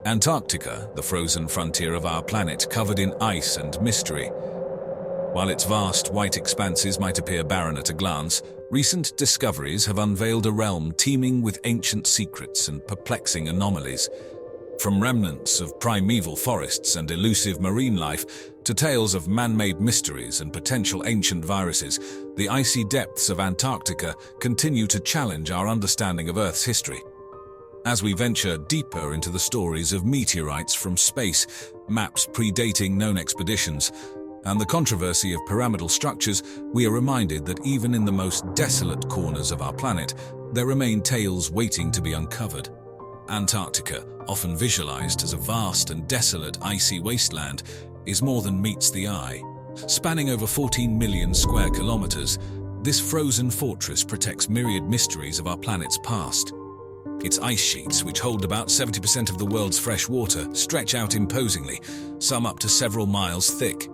Antarctica, the frozen frontier of our planet, covered in ice and mystery. While its vast white expanses might appear barren at a glance, recent discoveries have unveiled a realm teeming with ancient secrets and perplexing anomalies. From remnants of primeval forests and elusive marine life to tales of man-made mysteries and potential ancient viruses, the icy depths of Antarctica continue to challenge our understanding of Earth's history. As we venture deeper into the stories of meteorites from space, maps predating known expeditions, and the controversy of pyramidal structures, we are reminded that even in the most desolate corners of our planet, there remain tales waiting to be uncovered. Antarctica, often visualized as a vast and desolate icy wasteland, is more than meets the eye. Spanning over 14 million square kilometers, this frozen fortress protects myriad mysteries of our planet's past. Its ice sheets, which hold about 70% of the world's fresh water, stretch out imposingly, some up to several miles thick.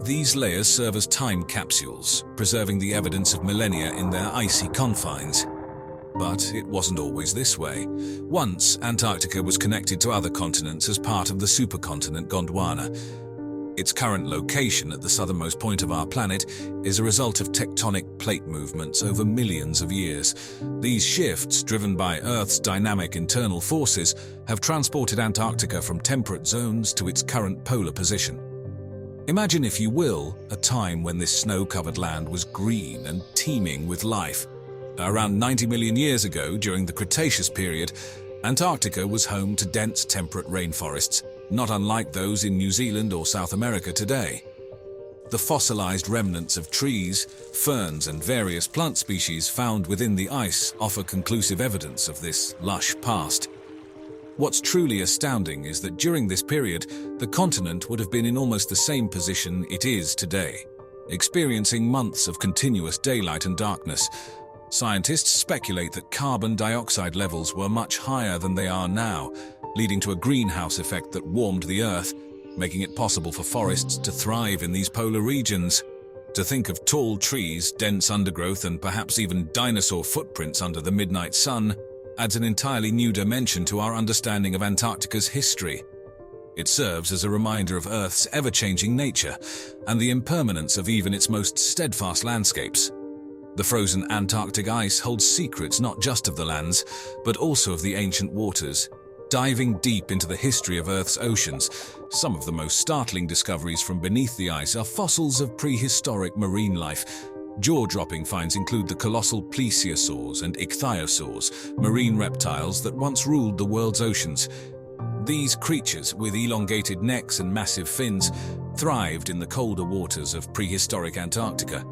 These layers serve as time capsules, preserving the evidence of millennia in their icy confines. But it wasn't always this way. Once, Antarctica was connected to other continents as part of the supercontinent Gondwana. Its current location at the southernmost point of our planet is a result of tectonic plate movements over millions of years. These shifts, driven by Earth's dynamic internal forces, have transported Antarctica from temperate zones to its current polar position. Imagine, if you will, a time when this snow-covered land was green and teeming with life. Around 90 million years ago, during the Cretaceous period, Antarctica was home to dense temperate rainforests, not unlike those in New Zealand or South America today. The fossilized remnants of trees, ferns, and various plant species found within the ice offer conclusive evidence of this lush past. What's truly astounding is that during this period, the continent would have been in almost the same position it is today, experiencing months of continuous daylight and darkness. Scientists speculate that carbon dioxide levels were much higher than they are now, leading to a greenhouse effect that warmed the Earth, making it possible for forests to thrive in these polar regions. To think of tall trees, dense undergrowth, and perhaps even dinosaur footprints under the midnight sun adds an entirely new dimension to our understanding of Antarctica's history. It serves as a reminder of Earth's ever-changing nature and the impermanence of even its most steadfast landscapes. The frozen Antarctic ice holds secrets not just of the lands, but also of the ancient waters. Diving deep into the history of Earth's oceans, some of the most startling discoveries from beneath the ice are fossils of prehistoric marine life. Jaw-dropping finds include the colossal plesiosaurs and ichthyosaurs, marine reptiles that once ruled the world's oceans. These creatures, with elongated necks and massive fins, thrived in the colder waters of prehistoric Antarctica.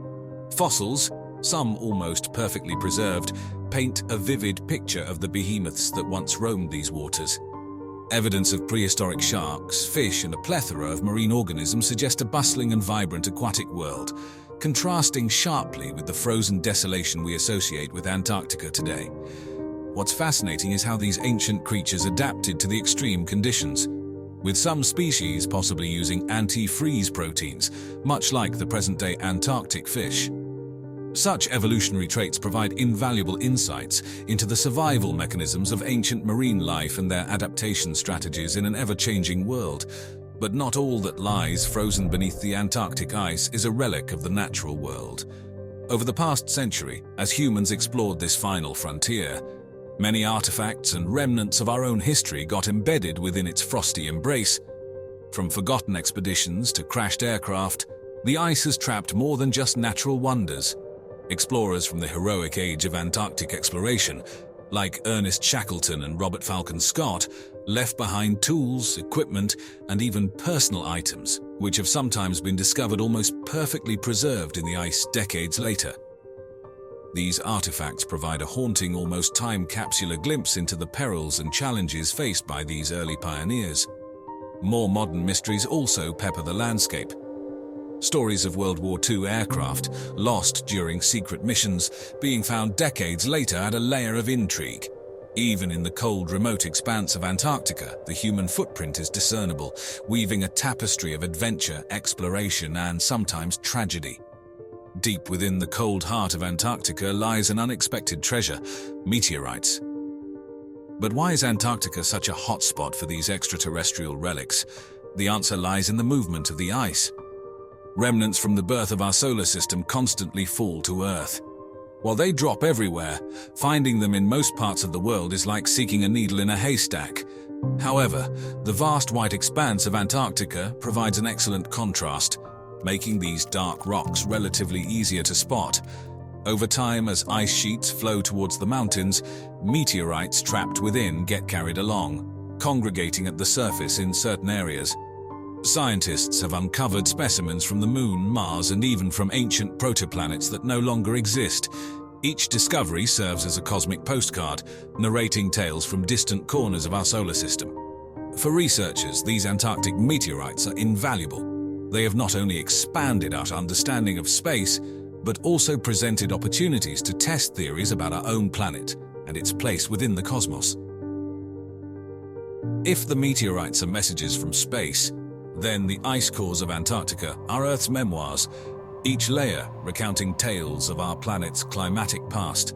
Fossils, some almost perfectly preserved, paint a vivid picture of the behemoths that once roamed these waters. Evidence of prehistoric sharks, fish, and a plethora of marine organisms suggest a bustling and vibrant aquatic world, contrasting sharply with the frozen desolation we associate with Antarctica today. What's fascinating is how these ancient creatures adapted to the extreme conditions, with some species possibly using antifreeze proteins, much like the present-day Antarctic fish. Such evolutionary traits provide invaluable insights into the survival mechanisms of ancient marine life and their adaptation strategies in an ever-changing world. But not all that lies frozen beneath the Antarctic ice is a relic of the natural world. Over the past century, as humans explored this final frontier, many artifacts and remnants of our own history got embedded within its frosty embrace. From forgotten expeditions to crashed aircraft, the ice has trapped more than just natural wonders. Explorers from the heroic age of Antarctic exploration, like Ernest Shackleton and Robert Falcon Scott, left behind tools, equipment, and even personal items, which have sometimes been discovered almost perfectly preserved in the ice decades later. These artifacts provide a haunting, almost time-capsular glimpse into the perils and challenges faced by these early pioneers. More modern mysteries also pepper the landscape. Stories of World War II aircraft, lost during secret missions, being found decades later add a layer of intrigue. Even in the cold, remote expanse of Antarctica, the human footprint is discernible, weaving a tapestry of adventure, exploration, and sometimes tragedy. Deep within the cold heart of Antarctica lies an unexpected treasure: meteorites. But why is Antarctica such a hotspot for these extraterrestrial relics? The answer lies in the movement of the ice. Remnants from the birth of our solar system constantly fall to Earth. While they drop everywhere, finding them in most parts of the world is like seeking a needle in a haystack. However, the vast white expanse of Antarctica provides an excellent contrast, making these dark rocks relatively easier to spot. Over time, as ice sheets flow towards the mountains, meteorites trapped within get carried along, congregating at the surface in certain areas. Scientists have uncovered specimens from the Moon, Mars, and even from ancient protoplanets that no longer exist. Each discovery serves as a cosmic postcard, narrating tales from distant corners of our solar system. For researchers, these Antarctic meteorites are invaluable. They have not only expanded our understanding of space, but also presented opportunities to test theories about our own planet and its place within the cosmos. If the meteorites are messages from space, then the ice cores of Antarctica are Earth's memoirs, each layer recounting tales of our planet's climatic past.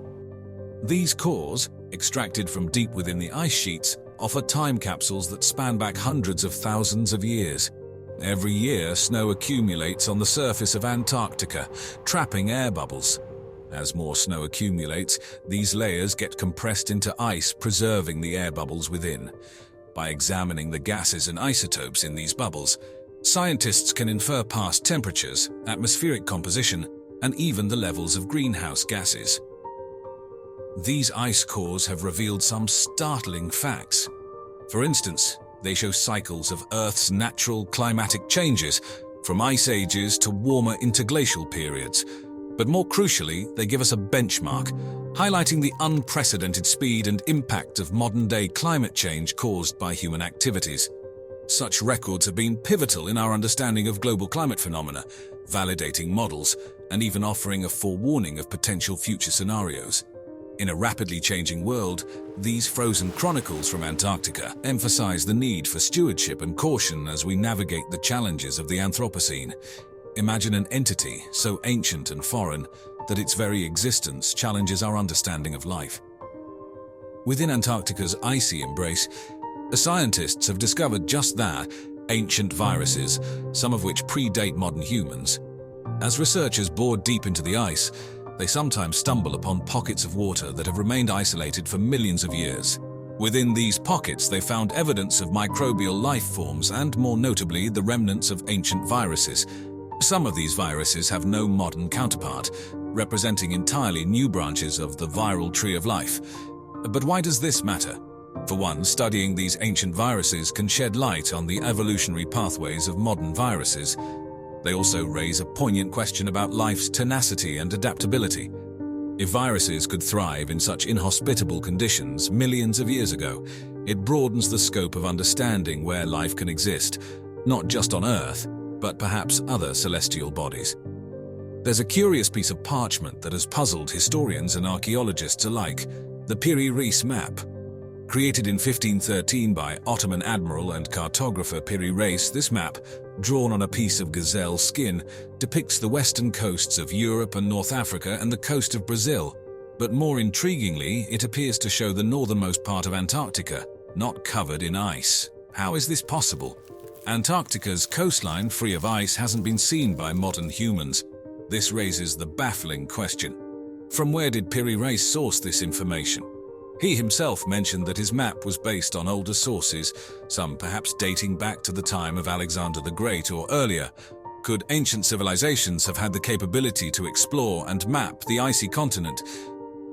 These cores, extracted from deep within the ice sheets, offer time capsules that span back hundreds of thousands of years. Every year, snow accumulates on the surface of Antarctica, trapping air bubbles. As more snow accumulates, these layers get compressed into ice, preserving the air bubbles within. By examining the gases and isotopes in these bubbles, scientists can infer past temperatures, atmospheric composition, and even the levels of greenhouse gases. These ice cores have revealed some startling facts. For instance, they show cycles of Earth's natural climatic changes, from ice ages to warmer interglacial periods. But more crucially, they give us a benchmark, highlighting the unprecedented speed and impact of modern-day climate change caused by human activities. Such records have been pivotal in our understanding of global climate phenomena, validating models, and even offering a forewarning of potential future scenarios. In a rapidly changing world, these frozen chronicles from Antarctica emphasize the need for stewardship and caution as we navigate the challenges of the Anthropocene. Imagine an entity so ancient and foreign that its very existence challenges our understanding of life. Within Antarctica's icy embrace, scientists have discovered just that, ancient viruses, some of which predate modern humans. As researchers bore deep into the ice, they sometimes stumble upon pockets of water that have remained isolated for millions of years. Within these pockets, they found evidence of microbial life forms and, more notably, the remnants of ancient viruses. Some of these viruses have no modern counterpart, representing entirely new branches of the viral tree of life. But why does this matter? For one, studying these ancient viruses can shed light on the evolutionary pathways of modern viruses. They also raise a poignant question about life's tenacity and adaptability. If viruses could thrive in such inhospitable conditions millions of years ago, it broadens the scope of understanding where life can exist, not just on Earth, but perhaps other celestial bodies. There's a curious piece of parchment that has puzzled historians and archaeologists alike, the Piri-Reis map. Created in 1513 by Ottoman admiral and cartographer Piri-Reis, this map, drawn on a piece of gazelle skin, depicts the western coasts of Europe and North Africa and the coast of Brazil. But more intriguingly, it appears to show the northernmost part of Antarctica, not covered in ice. How is this possible? Antarctica's coastline, free of ice, hasn't been seen by modern humans. This raises the baffling question: from where did Piri-Reis source this information? He himself mentioned that his map was based on older sources, some perhaps dating back to the time of Alexander the Great or earlier. Could ancient civilizations have had the capability to explore and map the icy continent?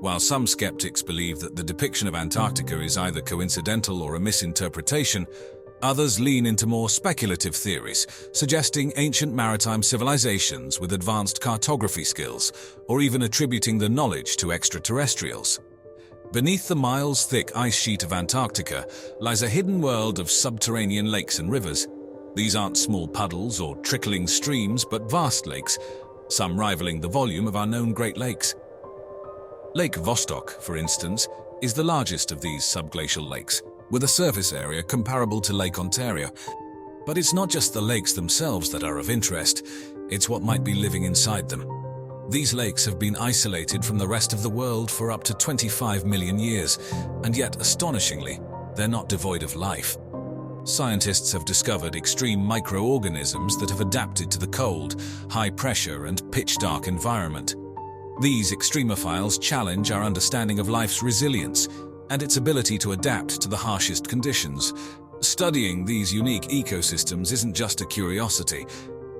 While some skeptics believe that the depiction of Antarctica is either coincidental or a misinterpretation, others lean into more speculative theories, suggesting ancient maritime civilizations with advanced cartography skills, or even attributing the knowledge to extraterrestrials. Beneath the miles-thick ice sheet of Antarctica lies a hidden world of subterranean lakes and rivers. These aren't small puddles or trickling streams, but vast lakes, some rivaling the volume of our known Great Lakes. Lake Vostok, for instance, is the largest of these subglacial lakes, with a surface area comparable to Lake Ontario. But it's not just the lakes themselves that are of interest, it's what might be living inside them. These lakes have been isolated from the rest of the world for up to 25 million years, and yet, astonishingly, they're not devoid of life. Scientists have discovered extreme microorganisms that have adapted to the cold, high pressure, and pitch-dark environment. These extremophiles challenge our understanding of life's resilience and its ability to adapt to the harshest conditions. Studying these unique ecosystems isn't just a curiosity.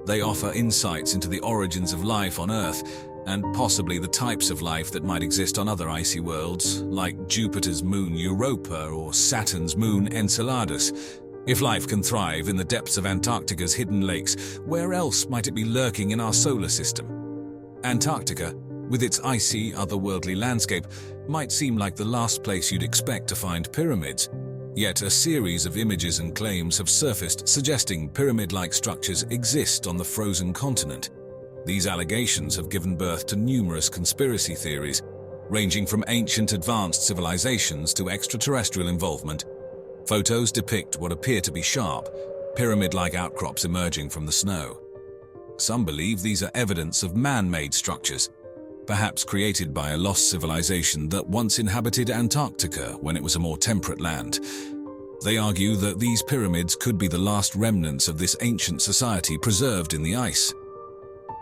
They offer insights into the origins of life on Earth and possibly the types of life that might exist on other icy worlds, like Jupiter's moon Europa or Saturn's moon Enceladus. If life can thrive in the depths of Antarctica's hidden lakes, where else might it be lurking in our solar system? Antarctica, with its icy, otherworldly landscape, might seem like the last place you'd expect to find pyramids. Yet a series of images and claims have surfaced suggesting pyramid-like structures exist on the frozen continent. These allegations have given birth to numerous conspiracy theories, ranging from ancient advanced civilizations to extraterrestrial involvement. Photos depict what appear to be sharp, pyramid-like outcrops emerging from the snow. Some believe these are evidence of man-made structures, perhaps created by a lost civilization that once inhabited Antarctica when it was a more temperate land. They argue that these pyramids could be the last remnants of this ancient society preserved in the ice.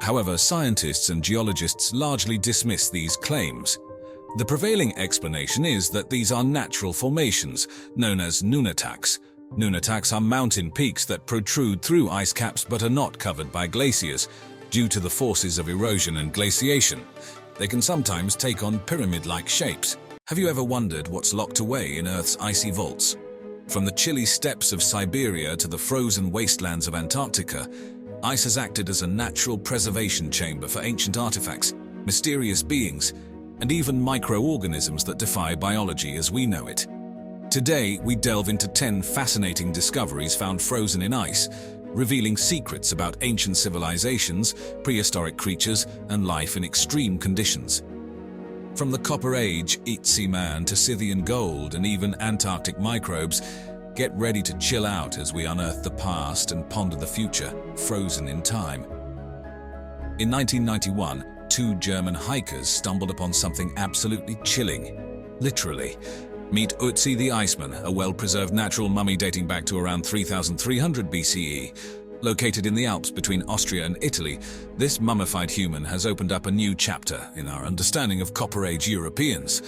However, scientists and geologists largely dismiss these claims. The prevailing explanation is that these are natural formations, known as nunataks. Nunataks are mountain peaks that protrude through ice caps but are not covered by glaciers. Due to the forces of erosion and glaciation, they can sometimes take on pyramid-like shapes. Have you ever wondered what's locked away in Earth's icy vaults? From the chilly steppes of Siberia to the frozen wastelands of Antarctica, ice has acted as a natural preservation chamber for ancient artifacts, mysterious beings, and even microorganisms that defy biology as we know it. Today, we delve into 10 fascinating discoveries found frozen in ice, revealing secrets about ancient civilizations, prehistoric creatures, and life in extreme conditions. From the Copper Age, Ötzi man to Scythian gold and even Antarctic microbes, get ready to chill out as we unearth the past and ponder the future, frozen in time. In 1991, 2 German hikers stumbled upon something absolutely chilling. Literally. Meet Ötzi the Iceman, a well-preserved natural mummy dating back to around 3300 BCE. Located in the Alps between Austria and Italy, this mummified human has opened up a new chapter in our understanding of Copper Age Europeans.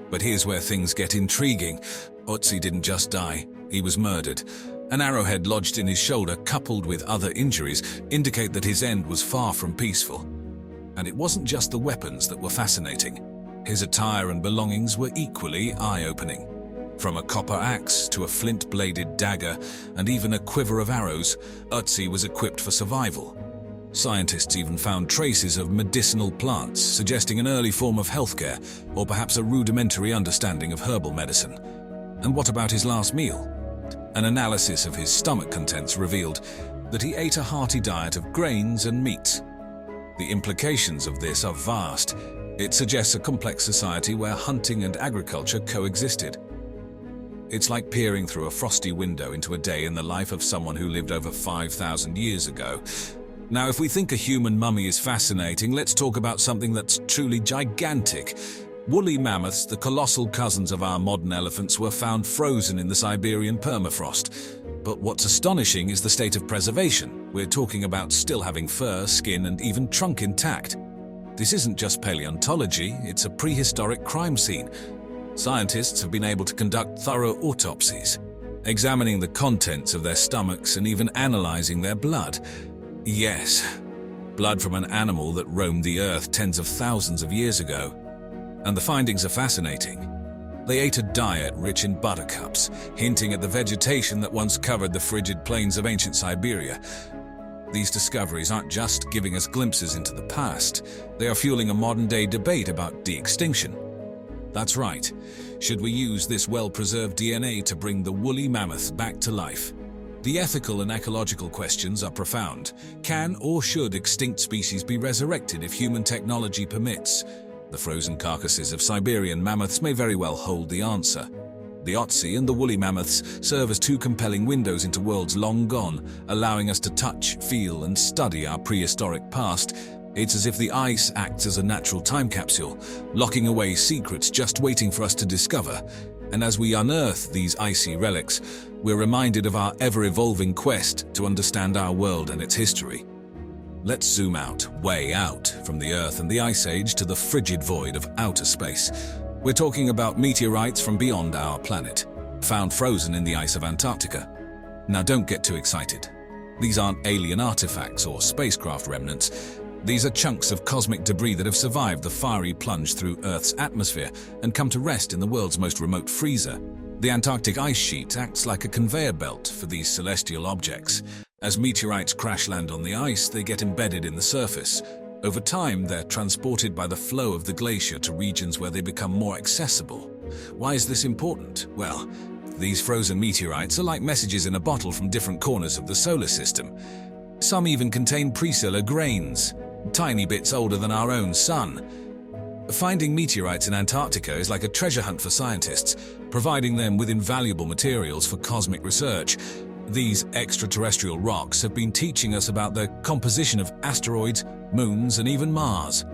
But here's where things get intriguing. Ötzi didn't just die, he was murdered. An arrowhead lodged in his shoulder, coupled with other injuries, indicate that his end was far from peaceful. And it wasn't just the weapons that were fascinating. His attire and belongings were equally eye-opening. From a copper axe to a flint-bladed dagger and even a quiver of arrows, Ötzi was equipped for survival. Scientists even found traces of medicinal plants, suggesting an early form of healthcare or perhaps a rudimentary understanding of herbal medicine. And what about his last meal? An analysis of his stomach contents revealed that he ate a hearty diet of grains and meats. The implications of this are vast. It suggests a complex society where hunting and agriculture coexisted. It's like peering through a frosty window into a day in the life of someone who lived over 5,000 years ago. Now, if we think a human mummy is fascinating, let's talk about something that's truly gigantic. Woolly mammoths, the colossal cousins of our modern elephants, were found frozen in the Siberian permafrost. But what's astonishing is the state of preservation. We're talking about still having fur, skin, and even trunk intact. This isn't just paleontology, it's a prehistoric crime scene. Scientists have been able to conduct thorough autopsies, examining the contents of their stomachs and even analyzing their blood. Yes, blood from an animal that roamed the earth tens of thousands of years ago. And the findings are fascinating. They ate a diet rich in buttercups, hinting at the vegetation that once covered the frigid plains of ancient Siberia. These discoveries aren't just giving us glimpses into the past, they are fueling a modern-day debate about de-extinction. That's right. Should we use this well-preserved DNA to bring the woolly mammoth back to life? The ethical and ecological questions are profound. Can or should extinct species be resurrected if human technology permits? The frozen carcasses of Siberian mammoths may very well hold the answer. The Ötzi and the woolly mammoths serve as 2 compelling windows into worlds long gone, allowing us to touch, feel, and study our prehistoric past. It's as if the ice acts as a natural time capsule, locking away secrets just waiting for us to discover. And as we unearth these icy relics, we're reminded of our ever-evolving quest to understand our world and its history. Let's zoom out, way out, from the Earth and the Ice Age to the frigid void of outer space. We're talking about meteorites from beyond our planet, found frozen in the ice of Antarctica. Now don't get too excited. These aren't alien artifacts or spacecraft remnants. These are chunks of cosmic debris that have survived the fiery plunge through Earth's atmosphere and come to rest in the world's most remote freezer. The Antarctic ice sheet acts like a conveyor belt for these celestial objects. As meteorites crash land on the ice, they get embedded in the surface. Over time, they're transported by the flow of the glacier to regions where they become more accessible. Why is this important? Well, these frozen meteorites are like messages in a bottle from different corners of the solar system. Some even contain presolar grains, tiny bits older than our own sun. Finding meteorites in Antarctica is like a treasure hunt for scientists, providing them with invaluable materials for cosmic research. These extraterrestrial rocks have been teaching us about the composition of asteroids, moons, and even Mars.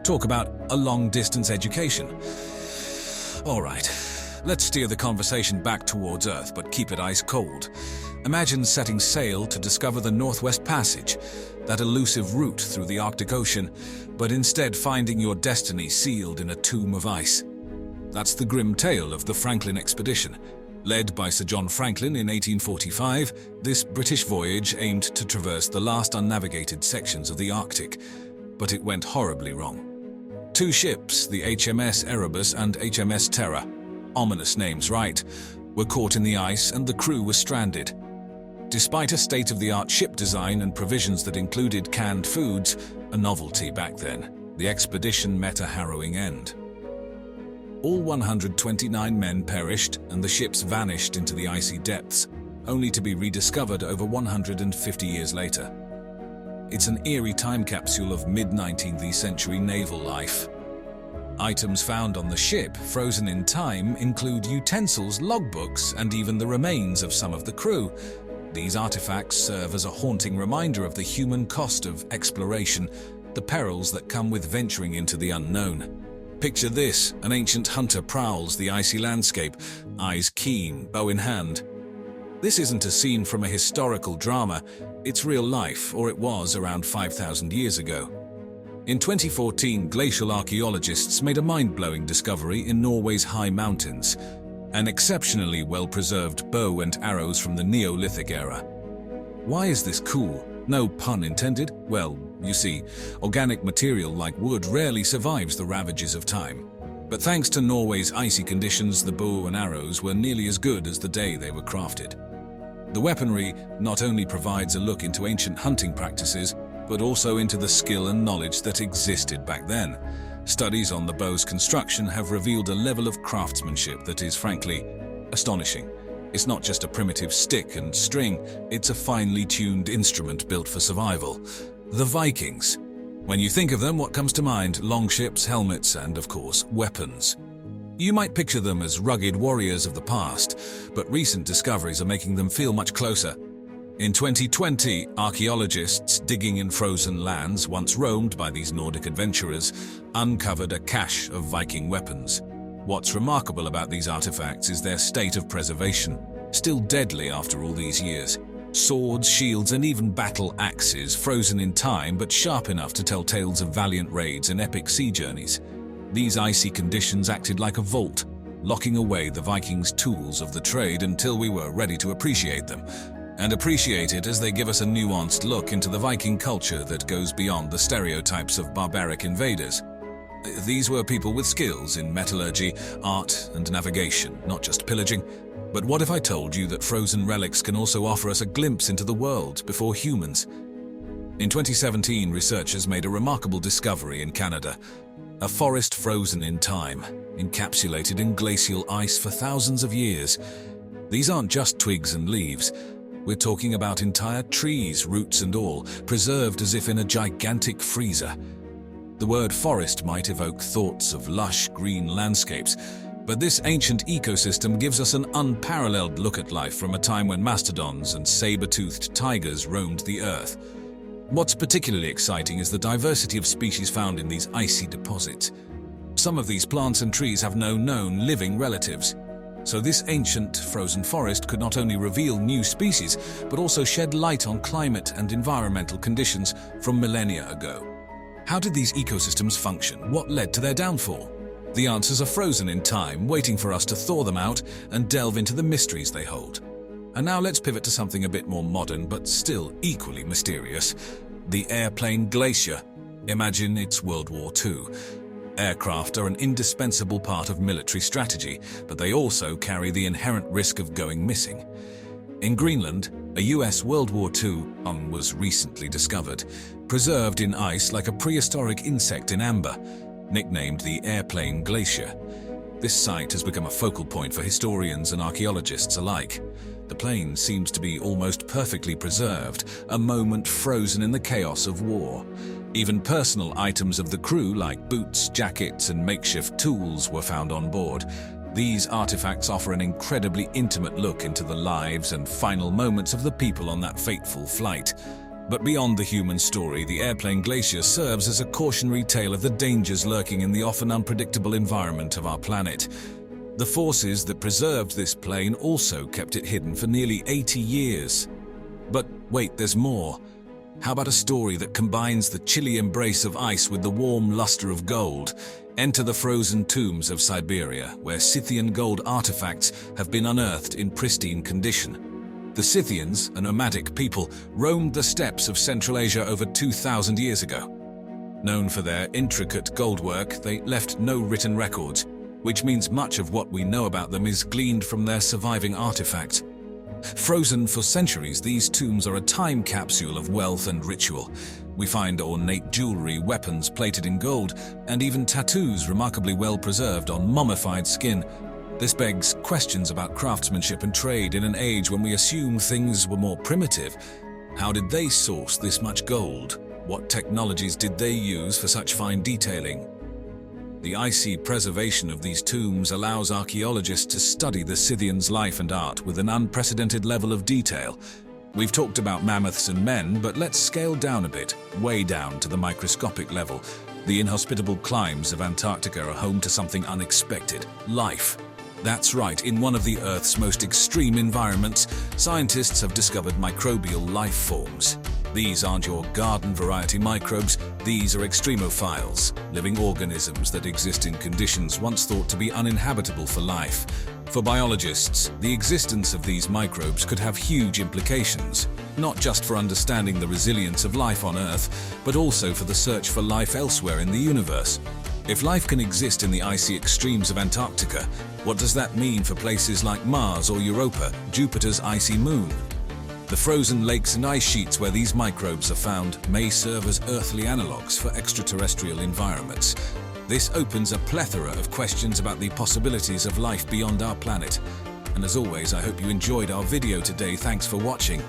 Talk about a long-distance education. All right, let's steer the conversation back towards Earth, but keep it ice cold. Imagine setting sail to discover the Northwest Passage, that elusive route through the Arctic Ocean, but instead finding your destiny sealed in a tomb of ice. That's the grim tale of the Franklin expedition. Led by Sir John Franklin in 1845, this British voyage aimed to traverse the last unnavigated sections of the Arctic, but it went horribly wrong. Two ships, the HMS Erebus and HMS Terror, ominous names, right, were caught in the ice and the crew was stranded. Despite a state-of-the-art ship design and provisions that included canned foods, a novelty back then, the expedition met a harrowing end. All 129 men perished and the ships vanished into the icy depths, only to be rediscovered over 150 years later. It's an eerie time capsule of mid-19th century naval life. Items found on the ship, frozen in time, include utensils, logbooks, and even the remains of some of the crew. These artifacts serve as a haunting reminder of the human cost of exploration, the perils that come with venturing into the unknown. Picture this: an ancient hunter prowls the icy landscape, eyes keen, bow in hand. This isn't a scene from a historical drama, it's real life, or it was around 5,000 years ago. In 2014, glacial archaeologists made a mind-blowing discovery in Norway's high mountains, an exceptionally well-preserved bow and arrows from the Neolithic era. Why is this cool? No pun intended? Well, you see, organic material like wood rarely survives the ravages of time. But thanks to Norway's icy conditions, the bow and arrows were nearly as good as the day they were crafted. The weaponry not only provides a look into ancient hunting practices, but also into the skill and knowledge that existed back then. Studies on the bow's construction have revealed a level of craftsmanship that is, frankly, astonishing. It's not just a primitive stick and string, it's a finely tuned instrument built for survival. The Vikings. When you think of them, what comes to mind? Longships, helmets, and of course, weapons. You might picture them as rugged warriors of the past, but recent discoveries are making them feel much closer. In 2020, archaeologists digging in frozen lands once roamed by these Nordic adventurers uncovered a cache of Viking weapons. What's remarkable about these artifacts is their state of preservation, still deadly after all these years. Swords, shields, and even battle axes frozen in time but sharp enough to tell tales of valiant raids and epic sea journeys. These icy conditions acted like a vault, locking away the Vikings' tools of the trade until we were ready to appreciate them. And appreciate it as they give us a nuanced look into the Viking culture that goes beyond the stereotypes of barbaric invaders. These were people with skills in metallurgy, art, and navigation, not just pillaging. But what if I told you that frozen relics can also offer us a glimpse into the world before humans? In 2017, researchers made a remarkable discovery in Canada. A forest frozen in time, encapsulated in glacial ice for thousands of years. These aren't just twigs and leaves. We're talking about entire trees, roots and all, preserved as if in a gigantic freezer. The word forest might evoke thoughts of lush green landscapes, but this ancient ecosystem gives us an unparalleled look at life from a time when mastodons and saber-toothed tigers roamed the earth. What's particularly exciting is the diversity of species found in these icy deposits. Some of these plants and trees have no known living relatives. So this ancient, frozen forest could not only reveal new species, but also shed light on climate and environmental conditions from millennia ago. How did these ecosystems function? What led to their downfall? The answers are frozen in time, waiting for us to thaw them out and delve into the mysteries they hold. And now let's pivot to something a bit more modern, but still equally mysterious. The airplane glacier. Imagine it's World War II. Aircraft are an indispensable part of military strategy, but they also carry the inherent risk of going missing. In Greenland, a US World War II was recently discovered, preserved in ice like a prehistoric insect in amber, nicknamed the airplane glacier. This site has become a focal point for historians and archaeologists alike. The plane seems to be almost perfectly preserved, a moment frozen in the chaos of war. Even personal items of the crew like boots, jackets, and makeshift tools were found on board. These artifacts offer an incredibly intimate look into the lives and final moments of the people on that fateful flight. But beyond the human story, the airplane glacier serves as a cautionary tale of the dangers lurking in the often unpredictable environment of our planet. The forces that preserved this plane also kept it hidden for nearly 80 years. But wait, there's more. How about a story that combines the chilly embrace of ice with the warm luster of gold? Enter the frozen tombs of Siberia, where Scythian gold artifacts have been unearthed in pristine condition. The Scythians, a nomadic people, roamed the steppes of Central Asia over 2,000 years ago. Known for their intricate goldwork, they left no written records, which means much of what we know about them is gleaned from their surviving artifacts. Frozen for centuries, these tombs are a time capsule of wealth and ritual. We find ornate jewelry, weapons plated in gold, and even tattoos remarkably well preserved on mummified skin. This begs questions about craftsmanship and trade in an age when we assume things were more primitive. How did they source this much gold? What technologies did they use for such fine detailing? The icy preservation of these tombs allows archaeologists to study the Scythians' life and art with an unprecedented level of detail. We've talked about mammoths and men, but let's scale down a bit, way down to the microscopic level. The inhospitable climes of Antarctica are home to something unexpected: life. That's right, in one of the Earth's most extreme environments, scientists have discovered microbial life forms. These aren't your garden-variety microbes, these are extremophiles, living organisms that exist in conditions once thought to be uninhabitable for life. For biologists, the existence of these microbes could have huge implications, not just for understanding the resilience of life on Earth, but also for the search for life elsewhere in the universe. If life can exist in the icy extremes of Antarctica, what does that mean for places like Mars or Europa, Jupiter's icy moon? The frozen lakes and ice sheets where these microbes are found may serve as earthly analogues for extraterrestrial environments. This opens a plethora of questions about the possibilities of life beyond our planet. And as always, I hope you enjoyed our video today. Thanks for watching.